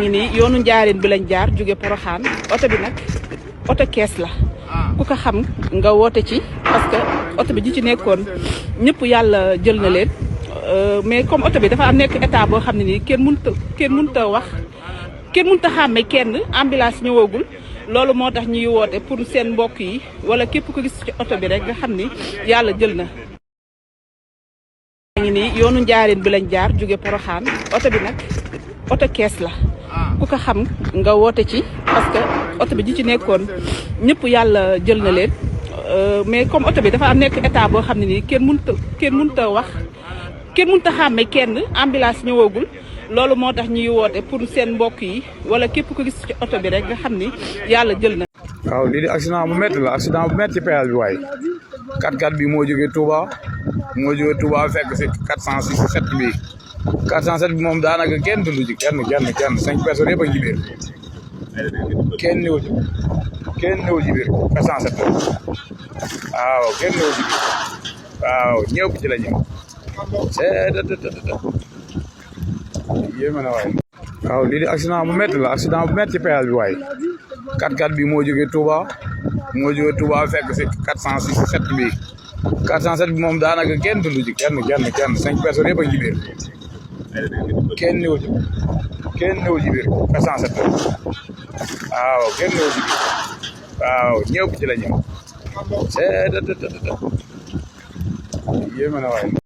ngi nii yoonu Njaaréen bi lañ jaar jóge Poroxaan oto bi nag oto kees la ku ko xam nga woote ci parce que oto bi ji ci nekkoon ñëpp yàlla jël na leen mais comme oto bi dafa am nekk état boo xam ne nii kenn mënut a wax kenn mënut a xàmme kenn ambulance ñëwagul loolu moo tax ñuy woote pour seen mbokk yi wala képp ko gis ci oto bi rek nga xam ni yàlla jël na. ngi nii yoonu Njaaréen bi lañ jaar jóge Poroxaan oto bi nag oto kees la ku ko xam nga woote ci parce que oto bi ji ci nekkoon ñëpp yàlla jël na leen mais comme oto bi dafa am nekk état boo xam ne nii kenn mënut a wax kenn mënut a xàmme kenn ambulance ñëwagul loolu moo tax ñuy woote pour seen mbokk yi wala képp ko gis ci oto bi rek nga xam ni yàlla jël na. waaw lii di accident bu métti la accident bu métti ci péage bi waaye 4x4 bi moo jógee Touba fekk si 407 bi 407 bi moom daanaka kenn dundu ci kenn 5 personnes yëpp a ngi ci biir kenn ñëw ci biir 407 waaw kenn ñëw ci biir waaw ñëpp ci la ñu yéeme na waaye. waaw lii di accident bu métti la accident bu métti ci péage bi waaye 4x4 bi moo jógee Touba fekk si 407 bi 407 bi moom daanaka kenn dundu ci kenn 5 personnes yëpp a ngi ci biir kenn ñëw ci biir 407 waaw kenn ñëw ci biir waaw ñëpp ci la ñu yéeme na waaye.